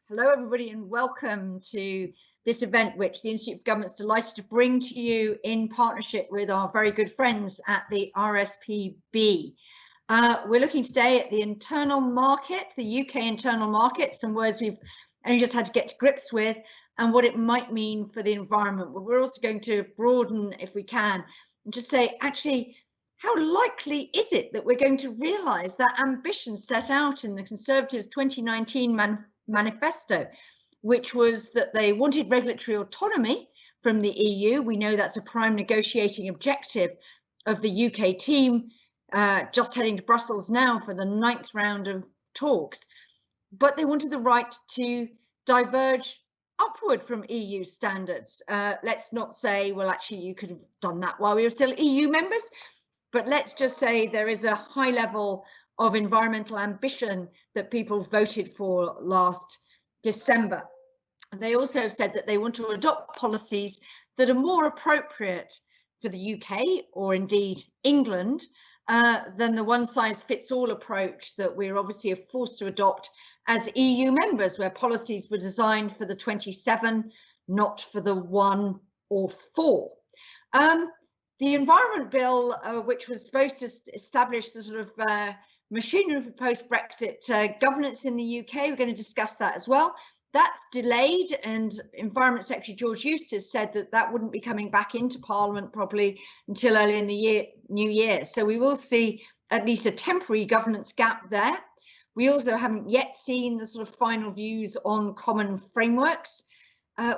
Hello, everybody, and welcome to this event, which the Institute of Government's delighted to bring to you in partnership with our very good friends at the RSPB. We're looking today at the internal market, the UK internal market, some words we've only just had to get to grips with, and what it might mean for the environment. But we're also going to broaden, if we can, and just say, actually, how likely is it that we're going to realise that ambition set out in the Conservatives' 2019 manifesto, which was that they wanted regulatory autonomy from the EU. We know that's a prime negotiating objective of the UK team, just heading to Brussels now for the 9th round of talks. But they wanted the right to diverge upward from EU standards. Let's not say, well, actually, you could have done that while we were still EU members, but let's just say there is a high level of environmental ambition that people voted for last December. They also said that they want to adopt policies that are more appropriate for the UK, or indeed England, than the one-size-fits-all approach that we're obviously forced to adopt as EU members, where policies were designed for the 27, not for the 1 or 4. The Environment Bill, which was supposed to establish the sort of machinery for post-Brexit governance in the UK, we're going to discuss that as well. That's delayed, and Environment Secretary George Eustice said that that wouldn't be coming back into Parliament probably until early in the new year. So we will see at least a temporary governance gap there. We also haven't yet seen the sort of final views on common frameworks.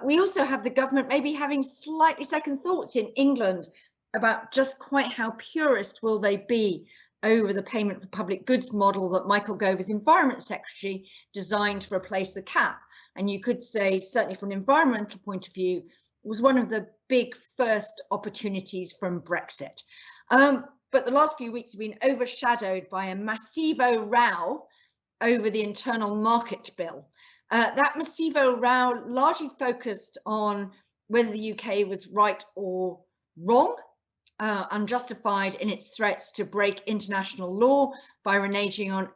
We also have the government maybe having slightly second thoughts in England about just quite how purist will they be over the payment for public goods model that Michael Gove, as Environment Secretary, designed to replace the cap. And you could say, certainly from an environmental point of view, was one of the big first opportunities from Brexit. But the last few weeks have been overshadowed by a massivo row over the internal market bill. That massivo row largely focused on whether the UK was right or wrong, unjustified in its threats to break international law by reneging on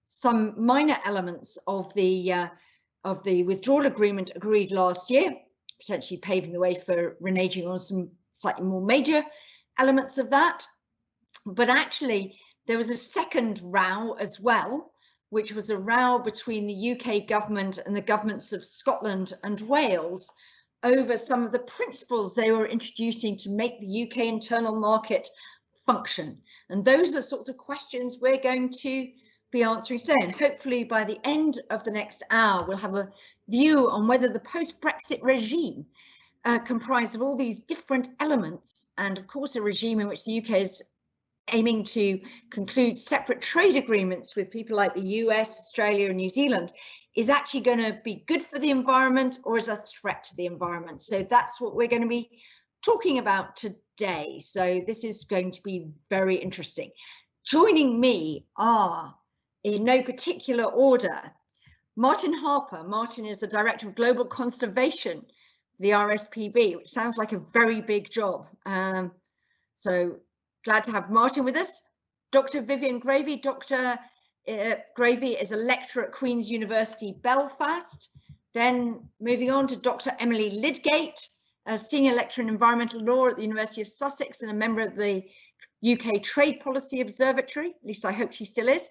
some minor elements of the withdrawal agreement agreed last year, potentially paving the way for reneging on some slightly more major elements of that. But actually, there was a second row as well, which was a row between the UK government and the governments of Scotland and Wales over some of the principles they were introducing to make the UK internal market function. And those are the sorts of questions we're going to be answering today. And hopefully by the end of the next hour, we'll have a view on whether the post-Brexit regime, comprised of all these different elements, and of course a regime in which the UK is aiming to conclude separate trade agreements with people like the US, Australia and New Zealand, is actually going to be good for the environment or is a threat to the environment. So that's what we're going to be talking about today. So this is going to be very interesting. Joining me are, in no particular order, Martin Harper. Martin is the Director of Global Conservation for the RSPB, which sounds like a very big job. So glad to have Martin with us. Dr. Vivian Gravey. Dr. Gravey is a lecturer at Queen's University Belfast. Then moving on to Dr. Emily Lydgate, a senior lecturer in environmental law at the University of Sussex and a member of the UK Trade Policy Observatory, at least I hope she still is.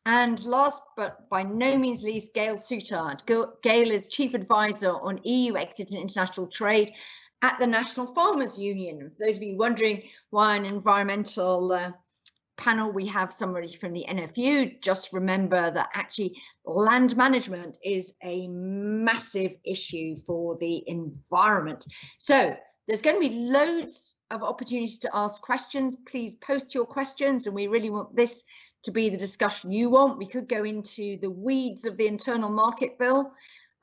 And last but by no means least, Gail Soutard. Gail is Chief Advisor on EU exit and international trade at the National Farmers Union. For those of you wondering why an environmental panel, we have somebody from the NFU. Just remember that actually land management is a massive issue for the environment. So there's going to be loads of opportunities to ask questions. Please post your questions, and we really want this to be the discussion you want. We could go into the weeds of the internal market bill,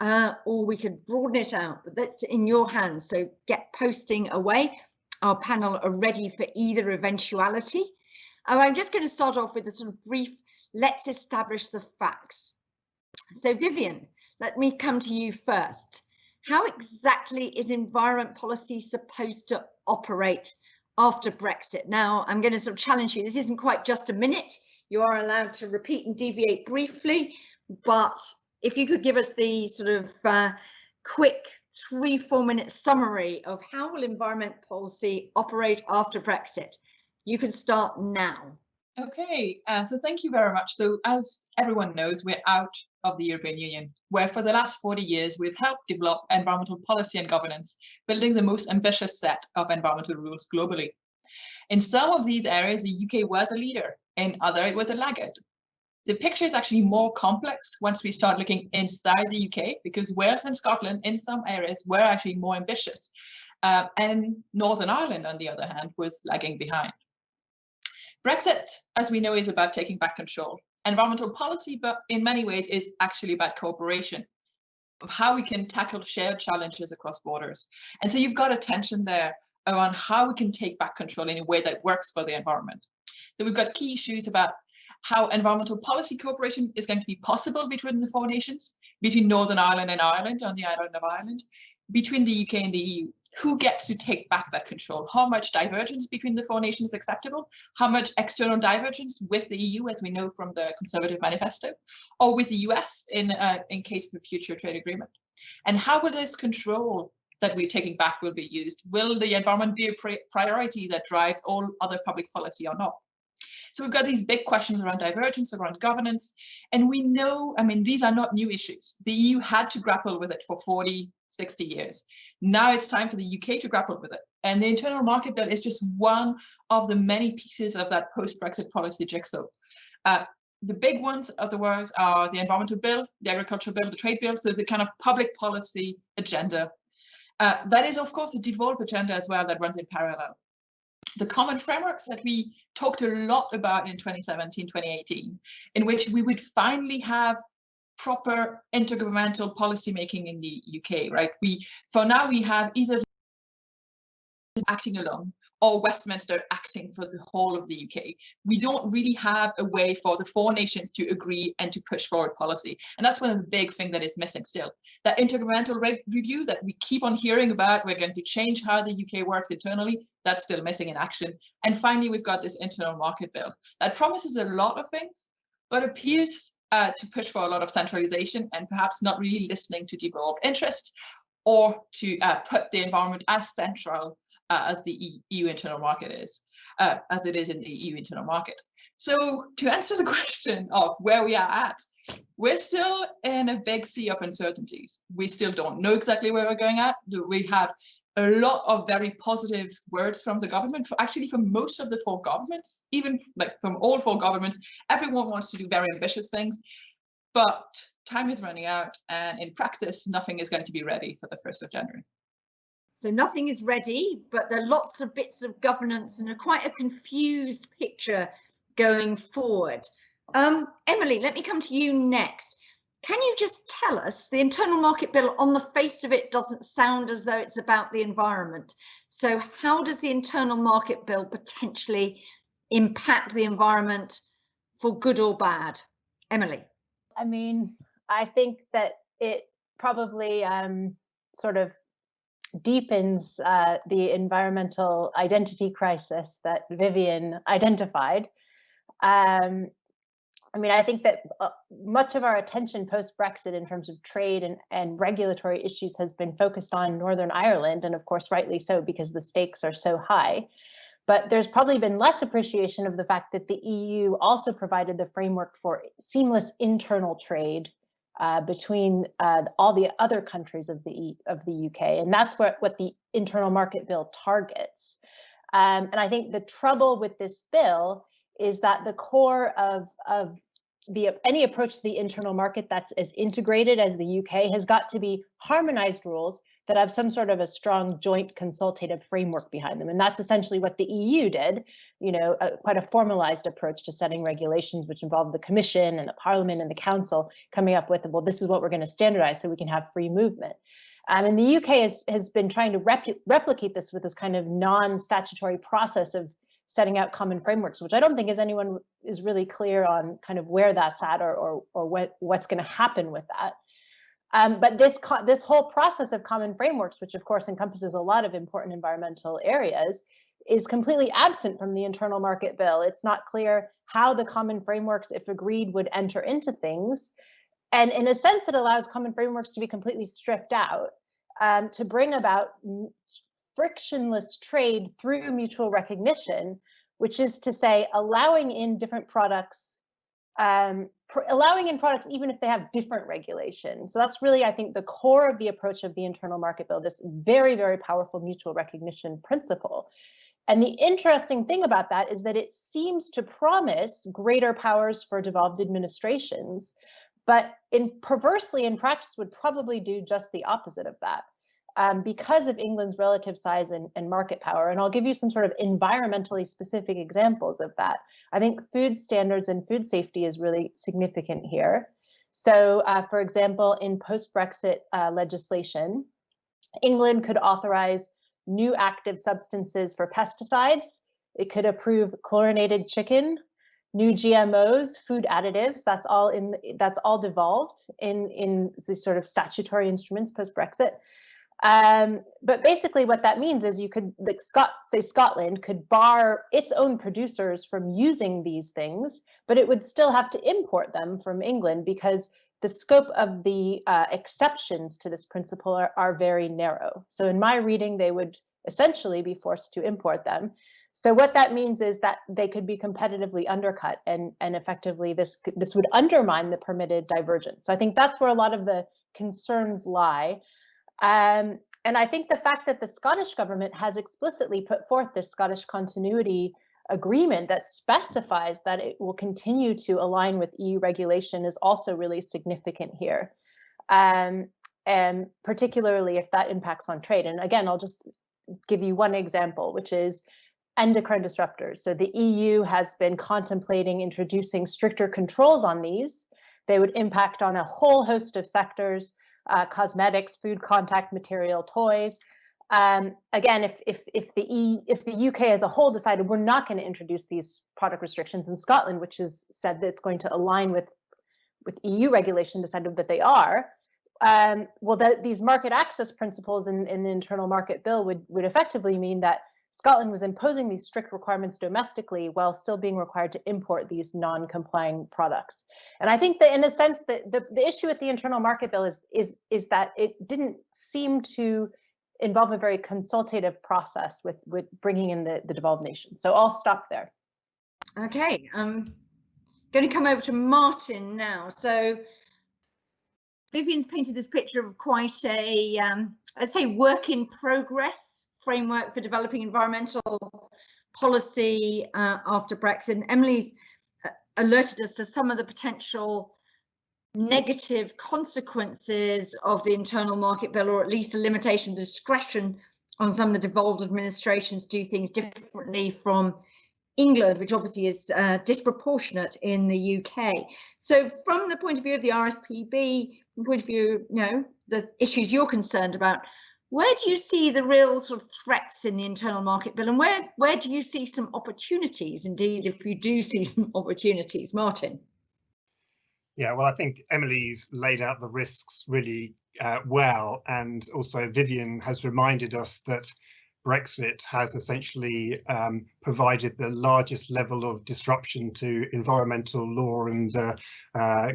or we could broaden it out, but that's in your hands. So get posting away. Our panel are ready for either eventuality. I'm just going to start off with a sort of brief, let's establish the facts. So Vivian, let me come to you first. How exactly is environment policy supposed to operate after Brexit? Now, I'm going to sort of challenge you. This isn't quite just a minute. You are allowed to repeat and deviate briefly, but if you could give us the sort of quick 3-4 minute summary of how will environment policy operate after Brexit. You can start now. Okay, so thank you very much. So as everyone knows, we're out of the European Union, where for the last 40 years, we've helped develop environmental policy and governance, building the most ambitious set of environmental rules globally. In some of these areas, the UK was a leader, in other, it was a laggard. The picture is actually more complex once we start looking inside the UK, because Wales and Scotland, in some areas, were actually more ambitious. And Northern Ireland, on the other hand, was lagging behind. Brexit, as we know, is about taking back control. Environmental policy, but in many ways, is actually about cooperation, of how we can tackle shared challenges across borders. And so you've got a tension there around how we can take back control in a way that works for the environment. So we've got key issues about how environmental policy cooperation is going to be possible between the 4 nations, between Northern Ireland and Ireland on the island of Ireland, between the UK and the EU. Who gets to take back that control? How much divergence between the 4 nations is acceptable? How much external divergence with the EU, as we know from the Conservative Manifesto, or with the US in case of a future trade agreement? And how will this control that we're taking back will be used? Will the environment be a priority that drives all other public policy or not? So we've got these big questions around divergence, around governance, and we know, I mean, these are not new issues. The EU had to grapple with it for 40, 60 years. Now it's time for the UK to grapple with it. And the Internal Market Bill is just one of the many pieces of that post-Brexit policy jigsaw. The big ones, otherwise, are the Environmental Bill, the Agricultural Bill, the Trade Bill, so the kind of public policy agenda. That is, of course, a devolved agenda as well that runs in parallel. The common frameworks that we talked a lot about in 2017, 2018, in which we would finally have proper intergovernmental policy making in the UK, right? For now, we have either acting alone or Westminster acting for the whole of the UK. We don't really have a way for the 4 nations to agree and to push forward policy. And that's one of the big things that is missing still. That intergovernmental review that we keep on hearing about, we're going to change how the UK works internally, that's still missing in action. And finally, we've got this Internal Market Bill that promises a lot of things, but appears to push for a lot of centralization and perhaps not really listening to devolved interests, or to put the environment as central as the EU internal market is, as it is in the EU internal market. So to answer the question of where we are at, we're still in a big sea of uncertainties. We still don't know exactly where we're going at. We have a lot of very positive words from the government, actually from most of the 4 governments, even like from all 4 governments. Everyone wants to do very ambitious things, but time is running out, and in practice, nothing is going to be ready for the 1st of January. So nothing is ready, but there are lots of bits of governance and quite a confused picture going forward. Emily, let me come to you next. Can you just tell us, the Internal Market Bill on the face of it doesn't sound as though it's about the environment. So how does the Internal Market Bill potentially impact the environment for good or bad? Emily. I mean, I think that it probably sort of deepens the environmental identity crisis that Vivian identified. I mean, I think that much of our attention post-Brexit in terms of trade and regulatory issues has been focused on Northern Ireland, and of course, rightly so, because the stakes are so high. But there's probably been less appreciation of the fact that the EU also provided the framework for seamless internal trade between all the other countries of the UK, and that's what the Internal Market Bill targets. And I think the trouble with this bill is that the core of any approach to the internal market that's as integrated as the UK has got to be harmonized rules that have some sort of a strong joint consultative framework behind them. And that's essentially what the EU did, you know, quite a formalized approach to setting regulations, which involved the Commission and the Parliament and the Council coming up with, well, this is what we're going to standardize so we can have free movement. And the UK has been trying to replicate this with this kind of non-statutory process of setting out common frameworks, which I don't think anyone is really clear on kind of where that's at or what's going to happen with that. But this whole process of common frameworks, which of course encompasses a lot of important environmental areas, is completely absent from the Internal Market Bill. It's not clear how the common frameworks, if agreed, would enter into things. And in a sense, it allows common frameworks to be completely stripped out, to bring about frictionless trade through mutual recognition, which is to say, allowing in different products, allowing in products even if they have different regulation. So that's really, I think, the core of the approach of the internal market bill, this very, very powerful mutual recognition principle. And the interesting thing about that is that it seems to promise greater powers for devolved administrations, but perversely in practice would probably do just the opposite of that, because of England's relative size and market power. And I'll give you some sort of environmentally specific examples of that. I think food standards and food safety is really significant here. So, for example, in post-Brexit legislation, England could authorize new active substances for pesticides. It could approve chlorinated chicken, new GMOs, food additives. That's all devolved in the sort of statutory instruments post-Brexit. But basically what that means is you could, like Scotland could bar its own producers from using these things, but it would still have to import them from England because the scope of the exceptions to this principle are very narrow. So in my reading, they would essentially be forced to import them. So what that means is that they could be competitively undercut, and effectively this would undermine the permitted divergence. So I think that's where a lot of the concerns lie. And I think the fact that the Scottish government has explicitly put forth this Scottish continuity agreement that specifies that it will continue to align with EU regulation is also really significant here, and particularly if that impacts on trade. And again, I'll just give you one example, which is endocrine disruptors. So the EU has been contemplating introducing stricter controls on these. They would impact on a whole host of sectors, cosmetics, food contact material, toys. Again, if the UK as a whole decided we're not going to introduce these product restrictions, in Scotland, which has said that it's going to align with EU regulation, decided that they are, well, these market access principles in the internal market bill would effectively mean that Scotland was imposing these strict requirements domestically while still being required to import these non-complying products. And I think that in a sense that the issue with the internal market bill is that it didn't seem to involve a very consultative process with bringing in the devolved nations. So I'll stop there. Okay, I'm going to come over to Martin now. So Vivian's painted this picture of quite a, I'd say, work in progress framework for developing environmental policy after Brexit. And Emily's alerted us to some of the potential negative consequences of the internal market bill, or at least a limitation of discretion on some of the devolved administrations to do things differently from England, which obviously is disproportionate in the UK. So from the point of view of the RSPB, from the point of view, the issues you're concerned about, where do you see the real sort of threats in the internal market bill, and where do you see some opportunities, indeed, if you do see some opportunities? Martin? Yeah, well, I think Emily's laid out the risks really well, and also Vivian has reminded us that Brexit has essentially provided the largest level of disruption to environmental law and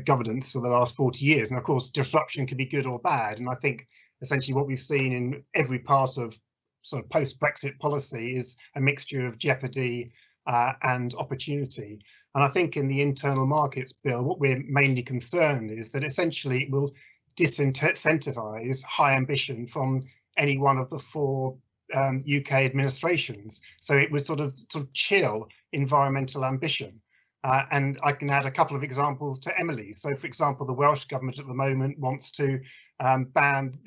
governance for the last 40 years. And of course, disruption can be good or bad. And I think essentially what we've seen in every part of sort of post-Brexit policy is a mixture of jeopardy and opportunity. And I think in the internal markets bill, what we're mainly concerned is that essentially it will disincentivize high ambition from any one of the four UK administrations. So it would sort of chill environmental ambition. And I can add a couple of examples to Emily's. So, for example, the Welsh government at the moment wants to ban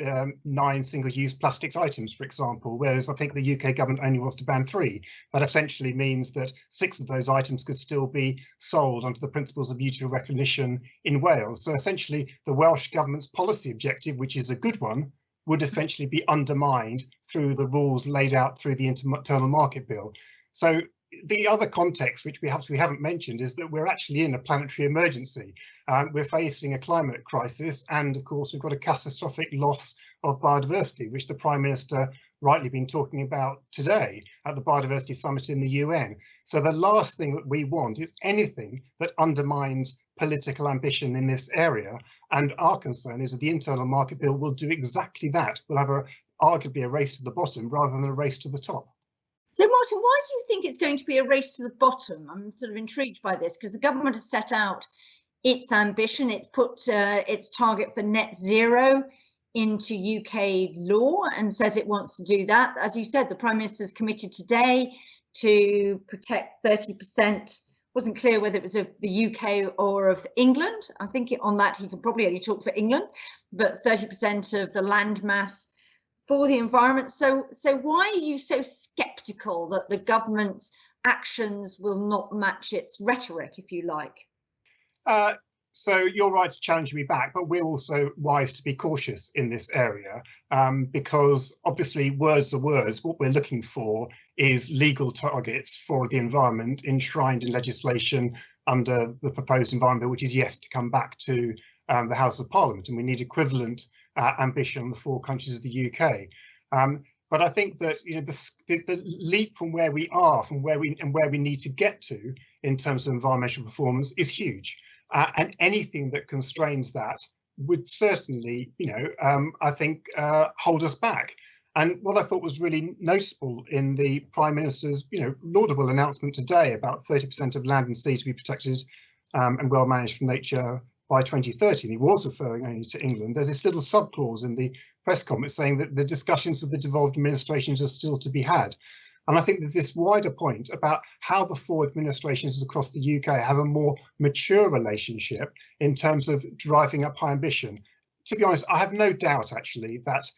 9 single-use plastics items, for example, whereas I think the UK government only wants to ban 3. That essentially means that 6 of those items could still be sold under the principles of mutual recognition in Wales. So essentially, the Welsh government's policy objective, which is a good one, would essentially be undermined through the rules laid out through the internal market bill. So the other context, which we haven't mentioned, is that we're actually in a planetary emergency. We're facing a climate crisis, and of course we've got a catastrophic loss of biodiversity, which the Prime Minister rightly been talking about today at the Biodiversity Summit in the UN. So the last thing that we want is anything that undermines political ambition in this area. And our concern is that the Internal Market Bill will do exactly that. We'll have arguably a race to the bottom rather than a race to the top. So Martin, why do you think it's going to be a race to the bottom? I'm sort of intrigued by this because the government has set out its ambition. It's put its target for net zero into UK law and says it wants to do that. As you said, the Prime Minister's committed today to protect 30%. Wasn't clear whether it was of the UK or of England. I think on that he could probably only talk for England, but 30% of the land mass for the environment. So why are you so sceptical that the government's actions will not match its rhetoric, if you like? So you're right to challenge me back, but we're also wise to be cautious in this area because obviously words are words. What we're looking for is legal targets for the environment enshrined in legislation under the proposed environment bill, which is yet to come back to the House of Parliament, and we need equivalent ambition in the 4 countries of the UK. But I think that the leap from where we are, from where we need to get to in terms of environmental performance is huge. And anything that constrains that would certainly, I think, hold us back. And what I thought was really noticeable in the Prime Minister's, laudable announcement today about 30% of land and sea to be protected and well managed from nature by 2030, and he was referring only to England. There's this little subclause in the press conference saying that the discussions with the devolved administrations are still to be had. And I think there's this wider point about how the 4 administrations across the UK have a more mature relationship in terms of driving up high ambition. To be honest, I have no doubt actually that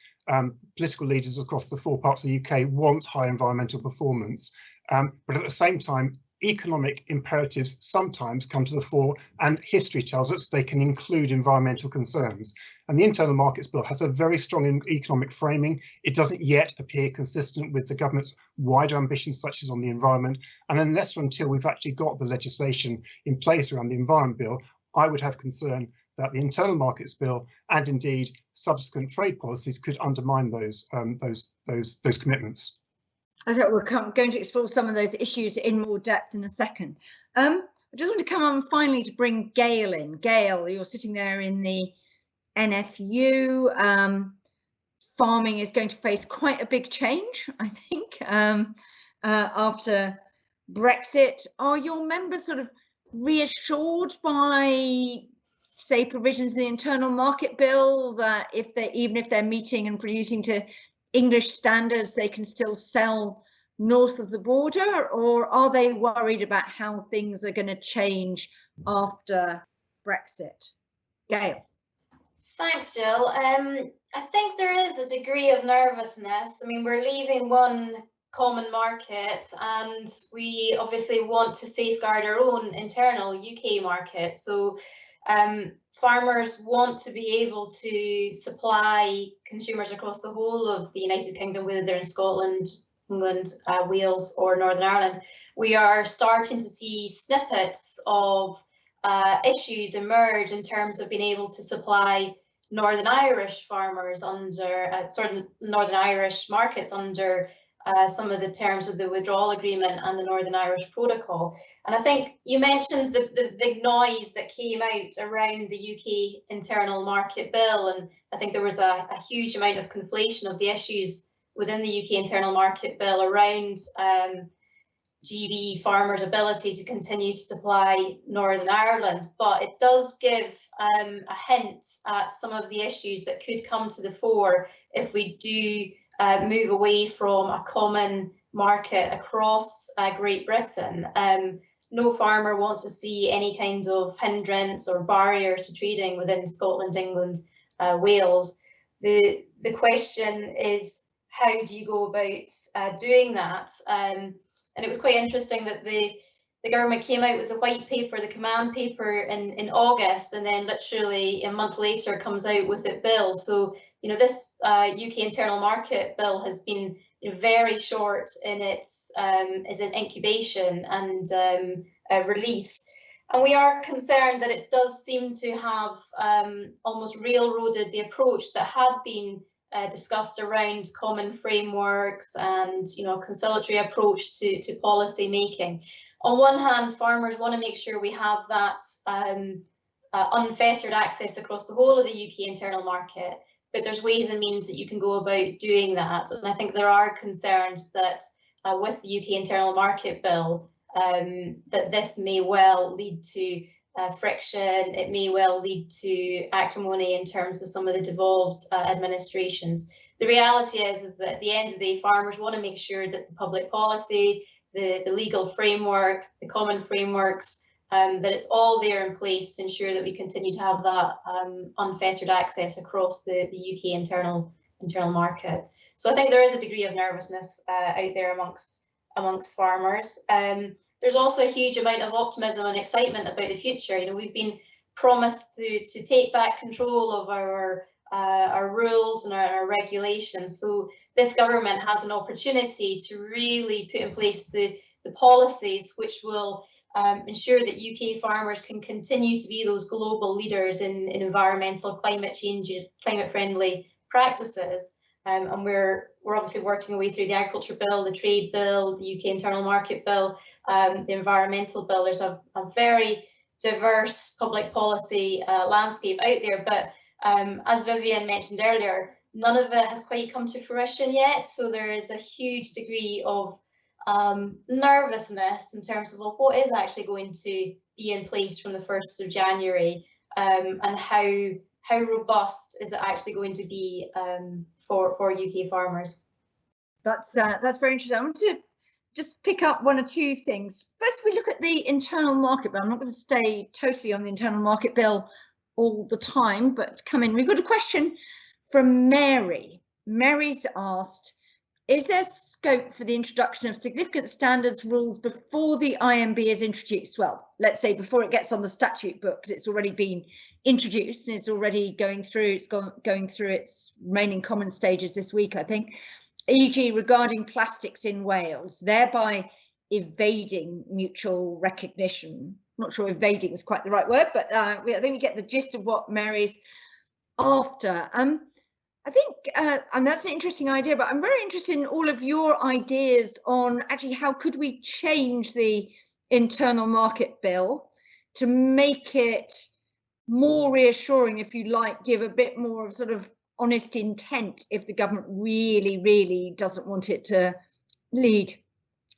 political leaders across the 4 parts of the UK want high environmental performance, but at the same time, economic imperatives sometimes come to the fore, and history tells us they can include environmental concerns. And the Internal Markets Bill has a very strong economic framing. It doesn't yet appear consistent with the government's wider ambitions, such as on the environment. And unless or until we've actually got the legislation in place around the Environment Bill, I would have concern that the Internal Markets Bill and indeed subsequent trade policies could undermine those commitments. Okay, we're going to explore some of those issues in more depth in a second. I just want to come on finally to bring Gail in. Gail, you're sitting there in the NFU. Farming is going to face quite a big change, I think, after Brexit. Are your members sort of reassured by, say, provisions in the Internal Market Bill that even if they're meeting and producing to English standards, they can still sell north of the border, or are they worried about how things are going to change after Brexit? Gail. Thanks, Jill. I think there is a degree of nervousness. I mean, we're leaving one common market and we obviously want to safeguard our own internal UK market. So farmers want to be able to supply consumers across the whole of the United Kingdom, whether they're in Scotland, England, Wales or Northern Ireland. We are starting to see snippets of issues emerge in terms of being able to supply Northern Irish farmers under Northern Irish markets under some of the terms of the withdrawal agreement and the Northern Irish Protocol. And I think you mentioned the big noise that came out around the UK Internal Market Bill, and I think there was a huge amount of conflation of the issues within the UK Internal Market Bill around GB farmers' ability to continue to supply Northern Ireland. But it does give a hint at some of the issues that could come to the fore if we do move away from a common market across Great Britain. No farmer wants to see any kind of hindrance or barrier to trading within Scotland, England, Wales. The question is, how do you go about doing that? And it was quite interesting that the government came out with the white paper, the command paper in August, and then literally a month later comes out with its bill. So, you know, this UK Internal Market Bill has been very short in its incubation and release. And we are concerned that it does seem to have almost railroaded the approach that had been discussed around common frameworks and conciliatory approach to policy making. On one hand, farmers want to make sure we have that unfettered access across the whole of the UK internal market, but there's ways and means that you can go about doing that. And I think there are concerns that with the UK internal market bill, that this may well lead to friction. It may well lead to acrimony in terms of some of the devolved administrations. The reality is that at the end of the day, farmers want to make sure that the public policy, the legal framework, the common frameworks, that it's all there in place to ensure that we continue to have that unfettered access across the UK internal market. So I think there is a degree of nervousness out there amongst farmers. There's also a huge amount of optimism and excitement about the future. We've been promised to take back control of our rules and our regulations. So this government has an opportunity to really put in place the policies which will ensure that UK farmers can continue to be those global leaders in environmental, climate change, climate-friendly practices. And we're obviously working our way through the agriculture bill, the trade bill, the UK internal market bill, the environmental bill. There's a very diverse public policy landscape out there, but as Vivian mentioned earlier, none of it has quite come to fruition yet. So there is a huge degree of nervousness in terms of, well, what is actually going to be in place from the 1st of January, and how robust is it actually going to be for UK farmers? That's very interesting. I want to just pick up one or two things. First, we look at the internal market bill. I'm not going to stay totally on the internal market bill all the time, but come in. We've got a question from Mary. Mary's asked, is there scope for the introduction of significant standards rules before the IMB is introduced? Well, let's say before it gets on the statute book, because it's already been introduced and it's already going through its remaining common stages this week, I think, e.g. regarding plastics in Wales, thereby evading mutual recognition. I'm not sure evading is quite the right word, but I think we get the gist of what Mary's after. I think that's an interesting idea, but I'm very interested in all of your ideas on actually how could we change the internal market bill to make it more reassuring, if you like, give a bit more of sort of honest intent if the government really, really doesn't want it to lead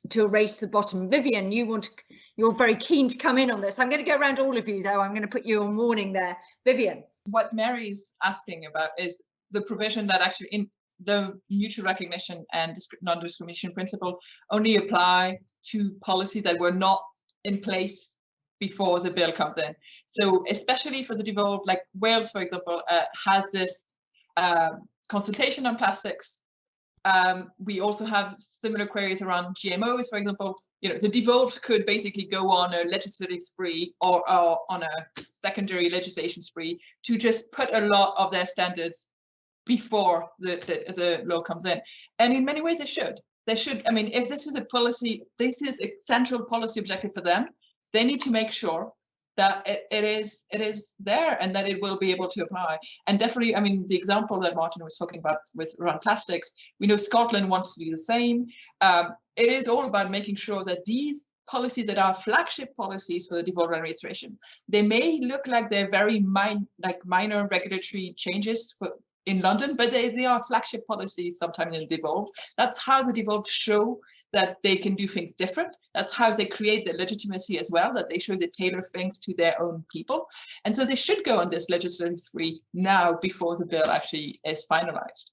to a race to the bottom. Vivian, you're very keen to come in on this. I'm going to go around all of you, though. I'm going to put you on warning there. Vivian. What Mary's asking about is the provision that actually in the mutual recognition and non-discrimination principle only apply to policies that were not in place before the bill comes in. So especially for the devolved, like Wales, for example, has this consultation on plastics. We also have similar queries around GMOs, for example. The devolved could basically go on a legislative spree or on a secondary legislation spree to just put a lot of their standards before the law comes in. And in many ways they should. I mean, if this is a policy, this is a central policy objective for them, they need to make sure that it is there and that it will be able to apply. And definitely, I mean, the example that Martin was talking about with around plastics, we know Scotland wants to do the same. It is all about making sure that these policies that are flagship policies for the devolved administration, they may look like they're very minor regulatory changes in London, but they are flagship policies sometimes in devolved. That's how the devolved show that they can do things different. That's how they create the legitimacy as well, that they show they tailor things to their own people. And so they should go on this legislative spree now before the bill actually is finalized.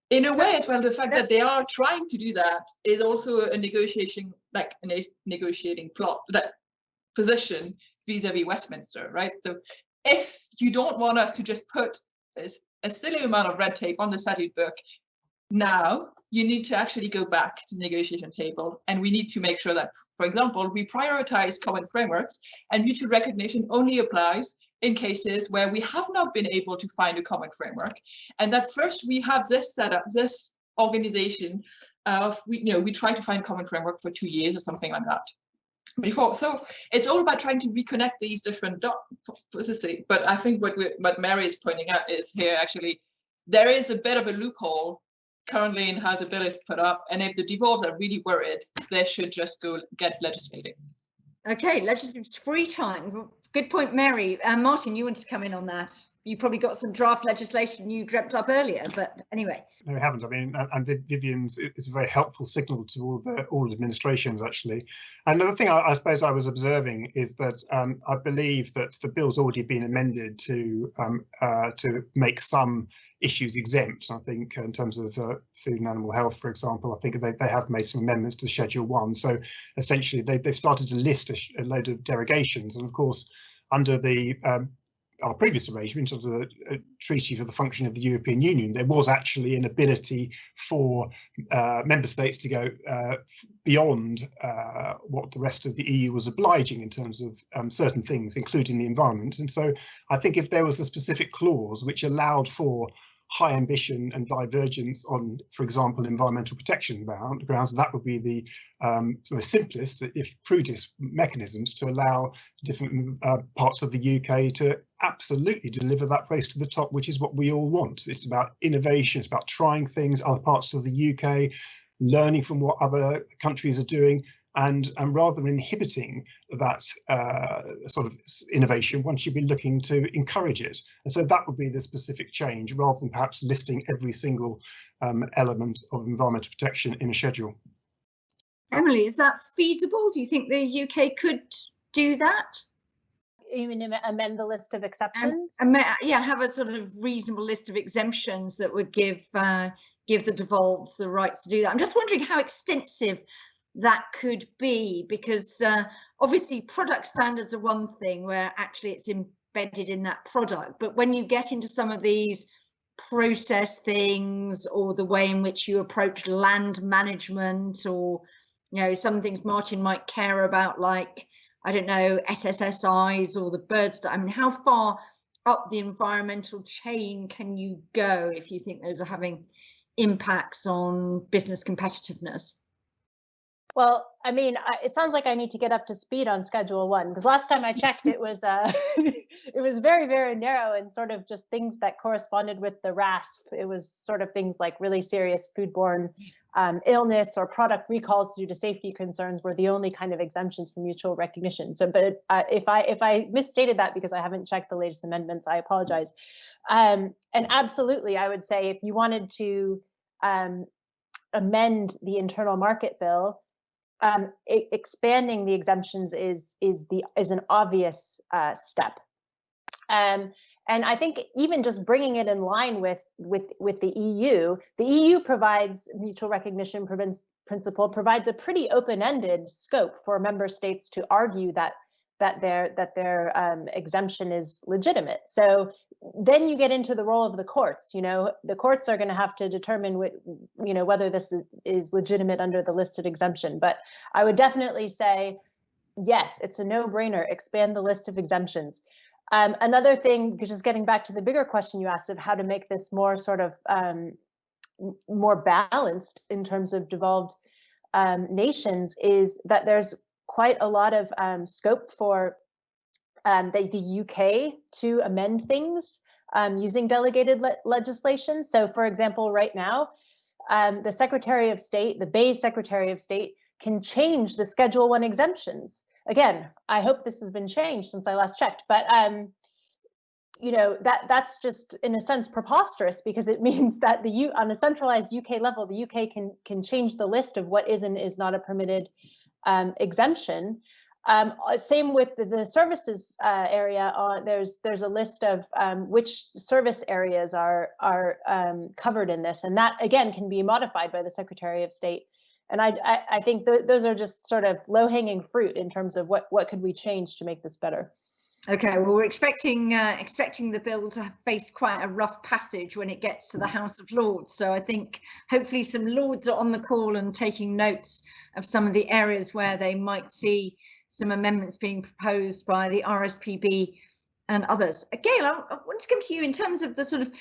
In a way as well, the fact that they are trying to do that is also a negotiating plot, that position vis-a-vis Westminster, right? So if you don't want us to just put a silly amount of red tape on the statute book, now you need to actually go back to the negotiation table, and we need to make sure that, for example, we prioritize common frameworks, and mutual recognition only applies in cases where we have not been able to find a common framework, and that first we have this setup, this organization of we try to find common framework for 2 years or something like that before. So it's all about trying to reconnect these different but I think what Mary is pointing out is here actually there is a bit of a loophole currently in how the bill is put up, and if the devolved are really worried, they should just go get legislating. Okay, legislative spree time. Good point, Mary. Martin, you wanted to come in on that. You probably got some draft legislation you dreamt up earlier, but anyway. No, we haven't. I mean, and Vivian's is a very helpful signal to all administrations, actually. And another thing I suppose I was observing is that I believe that the bill's already been amended to make some issues exempt. I think in terms of food and animal health, for example, I think they have made some amendments to Schedule 1. So essentially, they've started to list a load of derogations, and of course, under the our previous arrangement of the Treaty for the Function of the European Union, there was actually an ability for member states to go beyond what the rest of the EU was obliging in terms of certain things, including the environment. And so I think if there was a specific clause which allowed for high ambition and divergence on, for example, environmental protection grounds, that would be the simplest, if crudest, mechanisms to allow different parts of the UK to absolutely deliver that race to the top, which is what we all want. It's about innovation, it's about trying things, other parts of the UK, learning from what other countries are doing, and rather than inhibiting that sort of innovation, one should be looking to encourage it. And so that would be the specific change, rather than perhaps listing every single element of environmental protection in a schedule. Emily, is that feasible? Do you think the UK could do that? You mean amend the list of exceptions? Yeah, have a sort of reasonable list of exemptions that would give the devolved the rights to do that. I'm just wondering how extensive that could be, because obviously product standards are one thing where actually it's embedded in that product, but when you get into some of these process things or the way in which you approach land management, or some things Martin might care about, like I don't know, SSSIs or the birds. I mean, how far up the environmental chain can you go if you think those are having impacts on business competitiveness? Well, I mean, it sounds like I need to get up to speed on Schedule 1, because last time I checked, it was it was very, very narrow and sort of just things that corresponded with the RASP. It was sort of things like really serious foodborne illness or product recalls due to safety concerns were the only kind of exemptions from mutual recognition. So, but if I misstated that because I haven't checked the latest amendments, I apologize. And absolutely, I would say if you wanted to amend the internal market bill, expanding the exemptions is an obvious step, and I think even just bringing it in line with the EU provides mutual recognition principle provides a pretty open-ended scope for member states to argue that their exemption is legitimate. So then you get into the role of the courts. The courts are going to have to determine whether this is legitimate under the listed exemption. But I would definitely say, yes, it's a no-brainer. Expand the list of exemptions. Another thing, just getting back to the bigger question you asked of how to make this more sort of more balanced in terms of devolved nations, is that there's quite a lot of scope for the UK to amend things using delegated legislation. So, for example, right now, the Secretary of State, the Bay's Secretary of State, can change the Schedule 1 exemptions. Again, I hope this has been changed since I last checked, but that's just in a sense preposterous, because it means that on a centralized UK level, the UK can change the list of what is and is not a permitted exemption. Same with the services area. There's a list of which service areas are covered in this, and that again can be modified by the Secretary of State. And I think those are just sort of low-hanging fruit in terms of what could we change to make this better. Okay, well, we're expecting the bill to face quite a rough passage when it gets to the House of Lords. So I think hopefully some Lords are on the call and taking notes of some of the areas where they might see some amendments being proposed by the RSPB and others. Gail, I want to come to you in terms of the sort of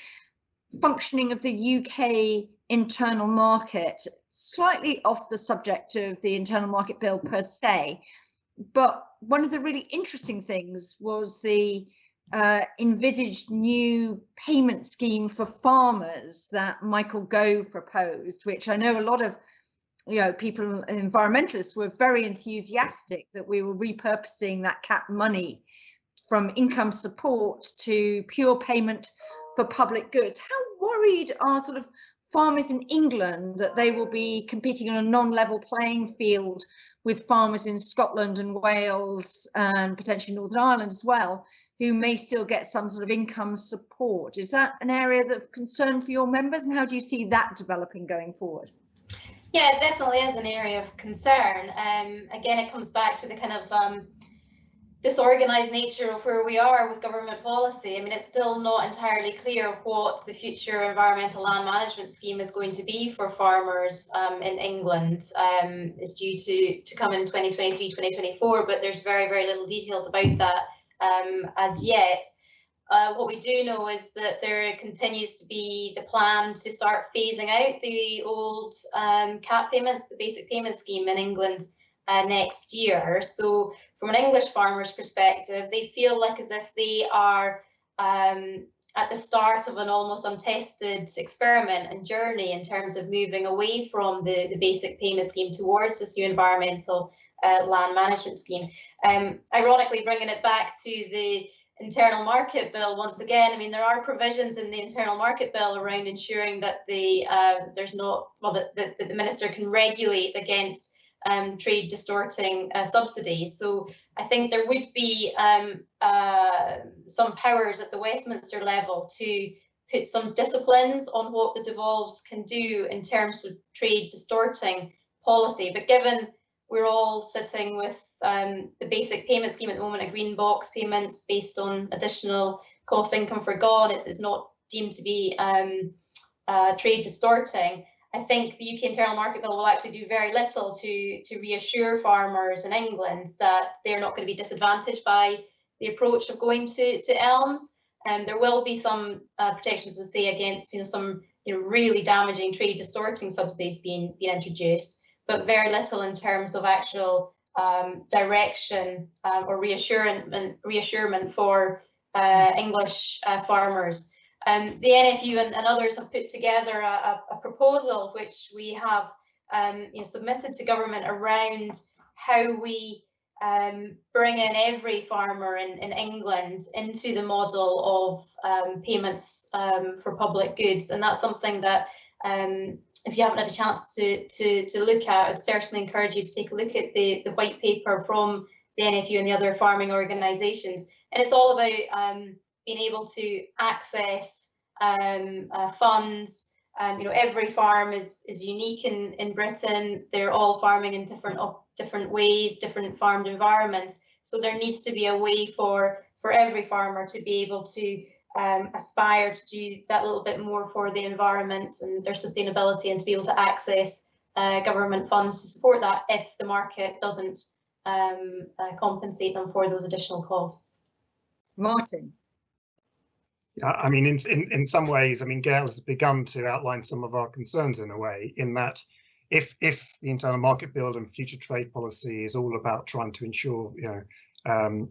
functioning of the UK internal market, slightly off the subject of the internal market bill per se. But one of the really interesting things was the envisaged new payment scheme for farmers that Michael Gove proposed, which I know a lot of people, environmentalists, were very enthusiastic that we were repurposing that cap money from income support to pure payment for public goods. How worried are sort of farmers in England that they will be competing on a non-level playing field with farmers in Scotland and Wales and potentially Northern Ireland as well, who may still get some sort of income support? Is that an area of concern for your members, and how do you see that developing going forward? Yeah, it definitely is an area of concern. Again, it comes back to the kind of disorganized nature of where we are with government policy. I mean, it's still not entirely clear what the future environmental land management scheme is going to be for farmers in England. It's due to come in 2023, 2024, but there's very, very little details about that as yet. What we do know is that there continues to be the plan to start phasing out the old cap payments, the basic payment scheme in England next year. So from an English farmer's perspective, they feel like as if they are at the start of an almost untested experiment and journey in terms of moving away from the basic payment scheme towards this new environmental land management scheme. Ironically, bringing it back to the internal market bill once again, I mean, there are provisions in the internal market bill around ensuring that there's not, well, that the minister can regulate against trade distorting subsidies. So I think there would be some powers at the Westminster level to put some disciplines on what the devolves can do in terms of trade distorting policy. But given we're all sitting with the basic payment scheme at the moment, a green box payments based on additional cost income forgone, it's not deemed to be trade distorting. I think the UK Internal Market Bill will actually do very little to reassure farmers in England that they're not going to be disadvantaged by the approach of going to ELMS. And there will be some protections to say against some really damaging trade distorting subsidies being introduced, but very little in terms of actual direction or reassurement for English farmers. The NFU and others have put together a proposal which we have submitted to government around how we bring in every farmer in England into the model of payments for public goods, and that's something that if you haven't had a chance to look at, I'd certainly encourage you to take a look at the white paper from the NFU and the other farming organisations, and it's all about being able to access funds. Every farm is unique in Britain. They're all farming in different ways, different farmed environments. So there needs to be a way for every farmer to be able to aspire to do that little bit more for the environment and their sustainability, and to be able to access government funds to support that if the market doesn't compensate them for those additional costs. Martin. I mean, in some ways, I mean, Gail has begun to outline some of our concerns in a way, in that if the internal market bill and future trade policy is all about trying to ensure,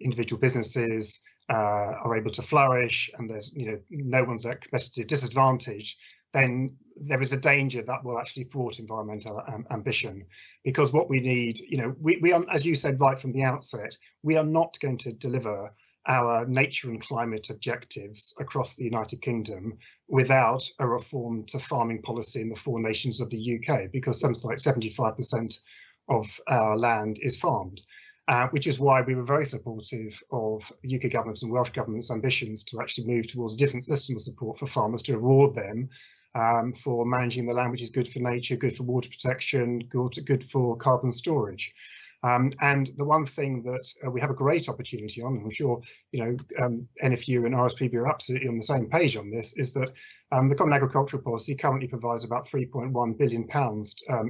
individual businesses are able to flourish and there's, no one's at competitive disadvantage, then there is a danger that will actually thwart environmental ambition. Because what we need, we are, as you said right from the outset, we are not going to deliver our nature and climate objectives across the United Kingdom without a reform to farming policy in the four nations of the UK, because something like 75% of our land is farmed, which is why we were very supportive of UK government and Welsh government's ambitions to actually move towards a different system of support for farmers, to reward them for managing the land, which is good for nature, good for water protection, good for carbon storage. And the one thing that we have a great opportunity on, and I'm sure NFU and RSPB are absolutely on the same page on this, is that the Common Agricultural Policy currently provides about £3.1 billion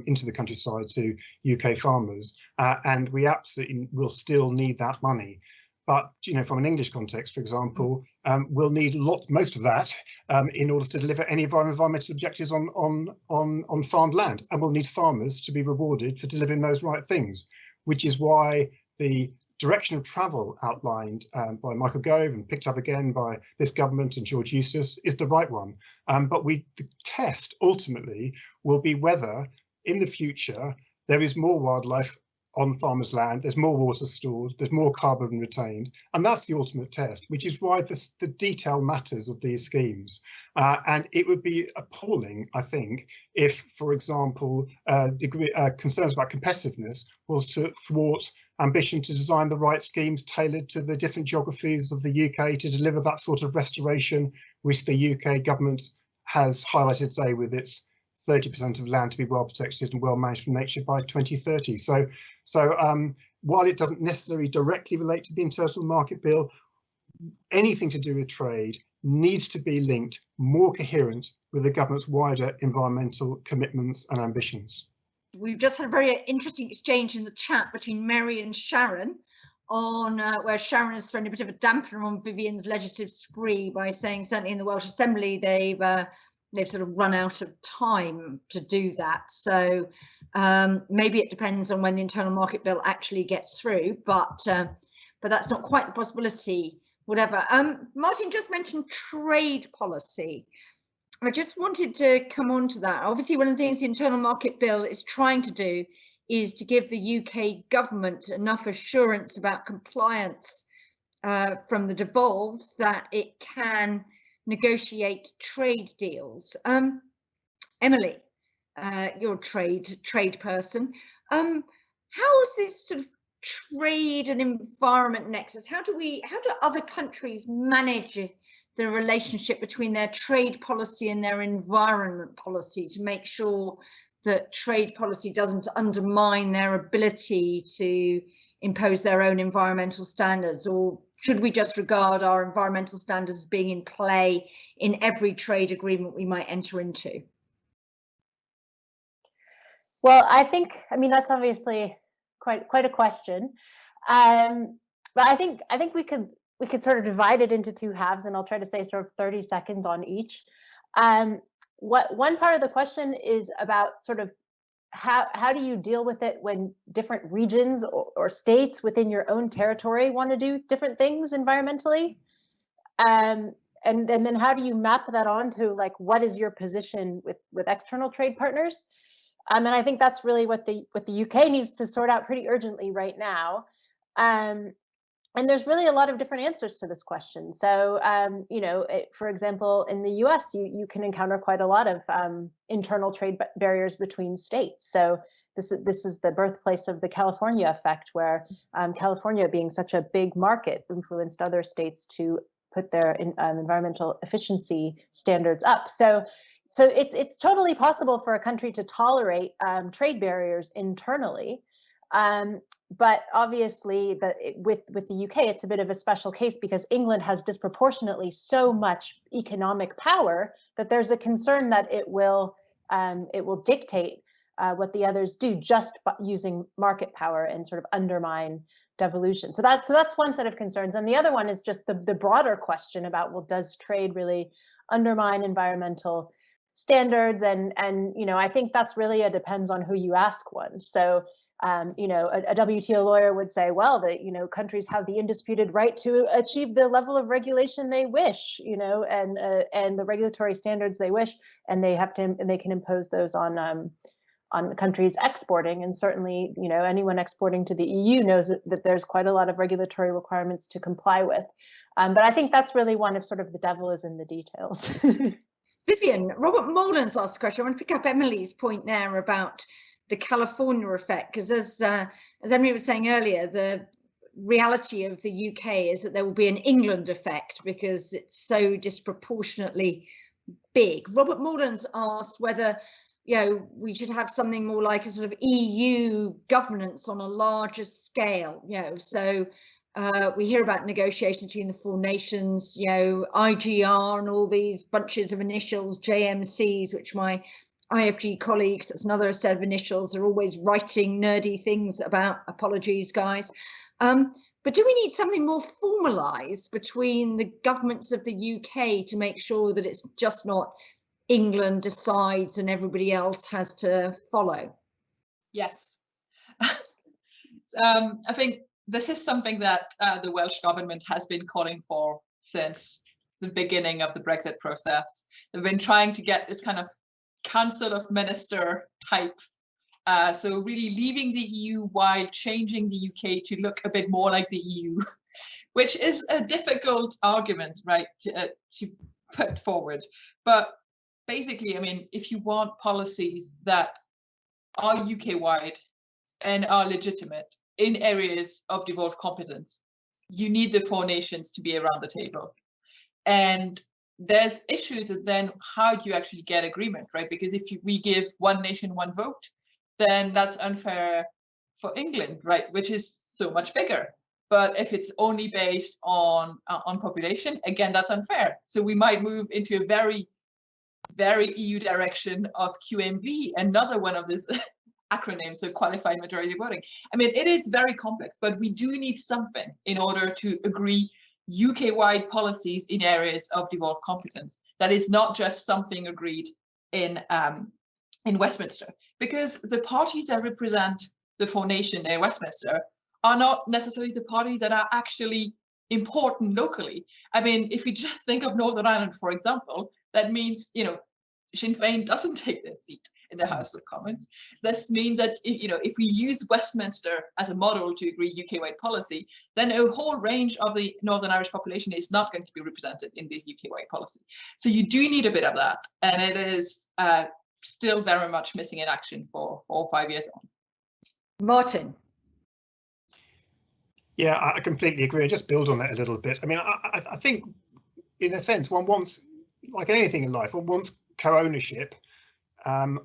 into the countryside to UK farmers, and we absolutely will still need that money. But from an English context, for example, we'll need most of that in order to deliver any of our environmental objectives on farmed land, and we'll need farmers to be rewarded for delivering those right things. Which is why the direction of travel outlined by Michael Gove and picked up again by this government and George Eustice is the right one. But the test ultimately will be whether in the future there is more wildlife on farmers' land, there's more water stored, there's more carbon retained, and that's the ultimate test, which is why the detail matters of these schemes. And it would be appalling, I think, if, for example, concerns about competitiveness was to thwart ambition to design the right schemes tailored to the different geographies of the UK to deliver that sort of restoration, which the UK government has highlighted today with its 30% of land to be well protected and well managed for nature by 2030. So while it doesn't necessarily directly relate to the internal market bill, anything to do with trade needs to be linked more coherent with the government's wider environmental commitments and ambitions. We've just had a very interesting exchange in the chat between Mary and Sharon on where Sharon has thrown a bit of a dampener on Vivian's legislative spree by saying certainly in the Welsh Assembly they've sort of run out of time to do that. So maybe it depends on when the internal market bill actually gets through, but that's not quite the possibility, whatever. Martin just mentioned trade policy. I just wanted to come on to that. Obviously, one of the things the internal market bill is trying to do is to give the UK government enough assurance about compliance from the devolved that it can negotiate trade deals. Emily, you're a trade person. How is this sort of trade and environment nexus? How do other countries manage the relationship between their trade policy and their environment policy to make sure that trade policy doesn't undermine their ability to impose their own environmental standards? Or should we just regard our environmental standards as being in play in every trade agreement we might enter into? Well, I mean, that's obviously quite a question. But I think we could sort of divide it into two halves, and I'll try to say sort of 30 seconds on each. One part of the question is about sort of how do you deal with it when different regions or states within your own territory want to do different things environmentally? And then how do you map that onto like what is your position with external trade partners? And I think that's really what the UK needs to sort out pretty urgently right now. And there's really a lot of different answers to this question. So, for example, in the US, you can encounter quite a lot of internal trade barriers between states. So this is the birthplace of the California effect, where California, being such a big market, influenced other states to put their environmental efficiency standards up. So it's totally possible for a country to tolerate trade barriers internally. But obviously, with the UK, it's a bit of a special case because England has disproportionately so much economic power that there's a concern that it will dictate what the others do just by using market power and sort of undermine devolution. So that's one set of concerns, and the other one is just the broader question about, well, does trade really undermine environmental standards? And I think that's really depends on who you ask one. So. A WTO lawyer would say, well, countries have the indisputed right to achieve the level of regulation they wish, and the regulatory standards they wish, and they can impose those on countries exporting. And certainly, anyone exporting to the EU knows that there's quite a lot of regulatory requirements to comply with. But I think that's really one of sort of the devil is in the details. Vivian, Robert Molan's asked a question. I want to pick up Emily's point there about the California effect, because as Emily was saying earlier, the reality of the UK is that there will be an England effect because it's so disproportionately big. Robert Molan's asked whether we should have something more like a sort of EU governance on a larger scale. So we hear about negotiations between the four nations, IGR and all these bunches of initials, JMCs, which my IFG colleagues, that's another set of initials, are always writing nerdy things about. Apologies, guys. But do we need something more formalised between the governments of the UK to make sure that it's just not England decides and everybody else has to follow? Yes. I think this is something that the Welsh government has been calling for since the beginning of the Brexit process. They've been trying to get this kind of Council of Minister type, so really leaving the EU while changing the UK to look a bit more like the EU, which is a difficult argument, right, to put forward. But basically, I mean, if you want policies that are UK-wide and are legitimate in areas of devolved competence, you need the 4 nations to be around the table. And there's issues that then how do you actually get agreement, right? Because if we give 1 nation, 1 vote, then that's unfair for England, right? Which is so much bigger. But if it's only based on population, again, that's unfair. So we might move into a very, very EU direction of QMV, another one of this acronym, so qualified majority voting. I mean, it is very complex, but we do need something in order to agree UK-wide policies in areas of devolved competence. That is not just something agreed in Westminster, because the parties that represent the 4 nations in Westminster are not necessarily the parties that are actually important locally. I mean, if we just think of Northern Ireland, for example, that means, you know, Sinn Féin doesn't take their seat in the House of Commons. This means that, you know, if we use Westminster as a model to agree UK-wide policy, then a whole range of the Northern Irish population is not going to be represented in this UK-wide policy. So you do need a bit of that, and it is still very much missing in action for 4 or 5 years on. Martin. Yeah, I completely agree. I just build on it a little bit. I mean, I think, in a sense, one wants, like anything in life, one wants co-ownership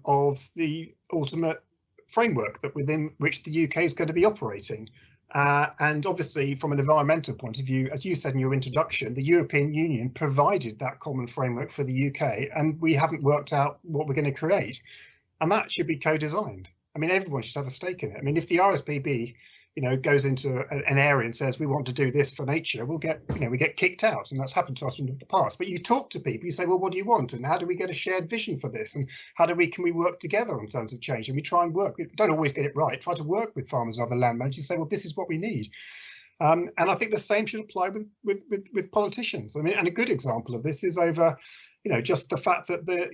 of the ultimate framework that within which the UK is going to be operating. And obviously, from an environmental point of view, as you said in your introduction, the European Union provided that common framework for the UK, and we haven't worked out what we're going to create. And that should be co-designed. I mean, everyone should have a stake in it. I mean, if the RSPB, you know, goes into an area and says we want to do this for nature, we'll get, you know, we get kicked out, and that's happened to us in the past. But you talk to people, you say, well, what do you want, and how do we get a shared vision for this, and can we work together in terms of change? And we try and work. We don't always get it right. Try to work with farmers and other land managers and say, well, this is what we need. And I think the same should apply with politicians. I mean, and a good example of this is over, you know, just the fact that the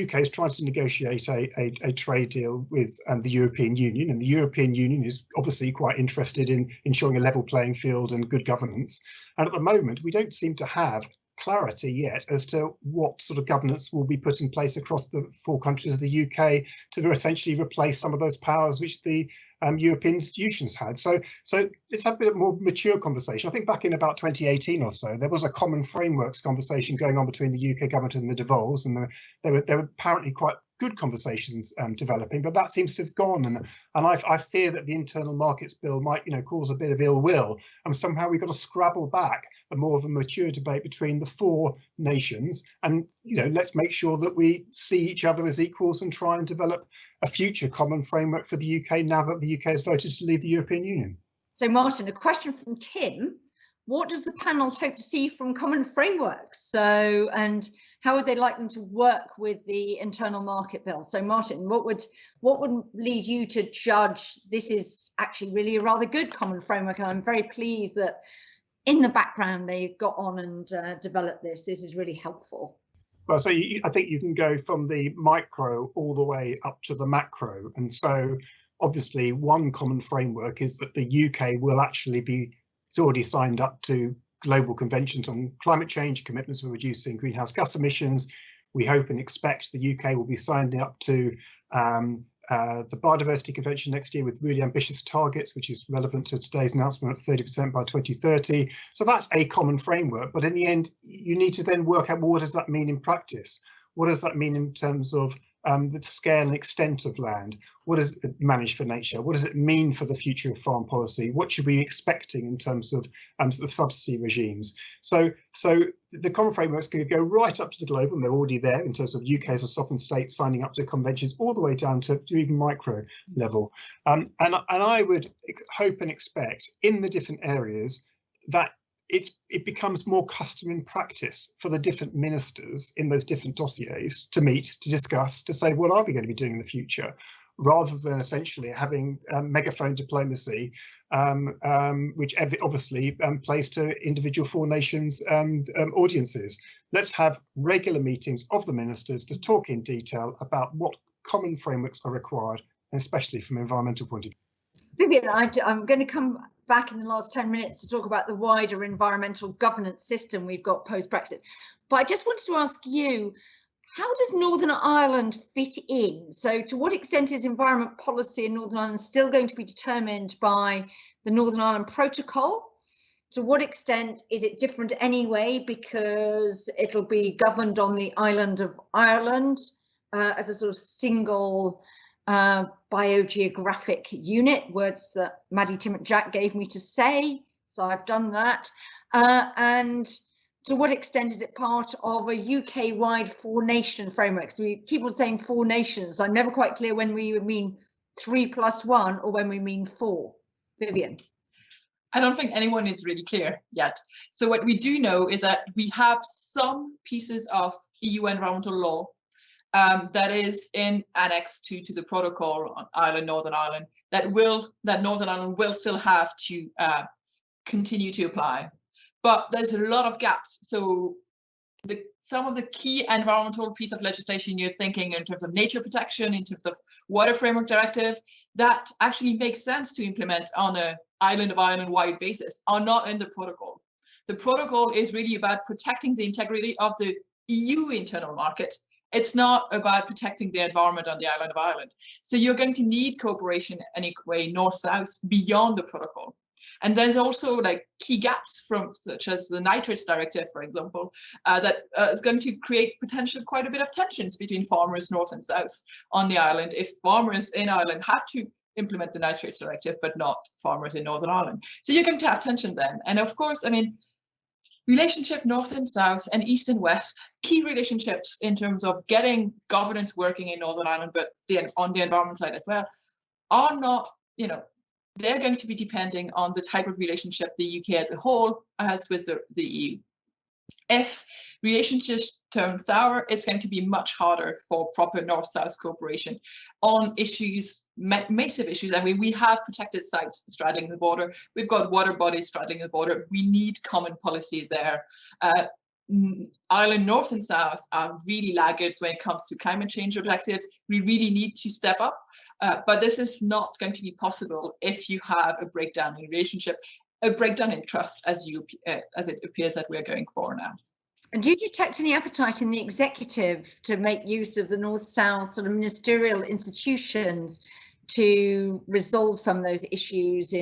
UK is trying to negotiate a trade deal with the European Union, and the European Union is obviously quite interested in ensuring a level playing field and good governance. And at the moment, we don't seem to have clarity yet as to what sort of governance will be put in place across the 4 countries of the UK to essentially replace some of those powers which the European institutions had. So it's a bit more mature conversation. I think back in about 2018 or so, there was a common frameworks conversation going on between the UK government and the devolves, and there were apparently quite good conversations developing, but that seems to have gone, and I fear that the Internal Markets Bill might, you know, cause a bit of ill will, and somehow we've got to scrabble back a more of a mature debate between the 4 nations, and, you know, let's make sure that we see each other as equals and try and develop a future common framework for the UK now that the UK has voted to leave the European Union. So Martin, a question from Tim. What does the panel hope to see from common frameworks? So, and how would they like them to work with the Internal Market Bill? So Martin, what would lead you to judge this is actually really a rather good common framework? And I'm very pleased that in the background they've got on and developed this. This is really helpful. Well, so I think you can go from the micro all the way up to the macro. And so obviously one common framework is that the UK will actually be, it's already signed up to global conventions on climate change, commitments for reducing greenhouse gas emissions. We hope and expect the UK will be signing up to the Biodiversity Convention next year with really ambitious targets, which is relevant to today's announcement of 30% by 2030. So that's a common framework. But in the end, you need to then work out, well, what does that mean in practice? What does that mean in terms of the scale and extent of land? What does it manage for nature? What does it mean for the future of farm policy? What should we be expecting in terms of the subsidy regimes? So the common frameworks can go right up to the global, and they're already there in terms of UK as a sovereign state signing up to conventions, all the way down to even micro level. And I would hope and expect in the different areas that it becomes more custom in practice for the different ministers in those different dossiers to meet, to discuss, to say, what are we going to be doing in the future, rather than essentially having megaphone diplomacy which obviously plays to individual four nations audiences. Let's have regular meetings of the ministers to talk in detail about what common frameworks are required, and especially from an environmental point of view. Vivian, I'm going to come back in the last 10 minutes to talk about the wider environmental governance system we've got post-Brexit. But I just wanted to ask you, how does Northern Ireland fit in? So to what extent is environment policy in Northern Ireland still going to be determined by the Northern Ireland Protocol? To what extent is it different anyway, because it'll be governed on the island of Ireland as a sort of single biogeographic unit, words that Maddie Timmick-Jack gave me to say, so I've done that. And to what extent is it part of a UK-wide four-nation framework? So we keep on saying four nations. I'm never quite clear when we mean 3+1 or when we mean 4. Vivian. I don't think anyone is really clear yet. So what we do know is that we have some pieces of EU environmental law that is in Annex 2 to the protocol on Ireland, Northern Ireland, that Northern Ireland will still have to continue to apply. But there's a lot of gaps. So some of the key environmental piece of legislation you're thinking in terms of nature protection, in terms of water framework directive, that actually makes sense to implement on a island of Ireland wide basis are not in the protocol. The protocol is really about protecting the integrity of the EU internal market. It's not about protecting the environment on the island of Ireland. So you're going to need cooperation anyway, north-south, beyond the protocol. And there's also like key gaps from such as the nitrates directive, for example, that is going to create potential quite a bit of tensions between farmers north and south on the island if farmers in Ireland have to implement the nitrates directive, but not farmers in Northern Ireland. So you're going to have tension then. And of course, I mean, relationship north and south and east and west, key relationships in terms of getting governance working in Northern Ireland, but on the environment side as well, are not, you know, they're going to be depending on the type of relationship the UK as a whole has with the EU. If relationships turn sour, it's going to be much harder for proper north-south cooperation on issues, massive issues. I mean, we have protected sites straddling the border. We've got water bodies straddling the border. We need common policies there. Ireland North and South are really laggards when it comes to climate change objectives. We really need to step up, but this is not going to be possible if you have a breakdown in relationship, a breakdown in trust, as it appears that we're going for now. And do you detect any appetite in the executive to make use of the north-south sort of ministerial institutions to resolve some of those issues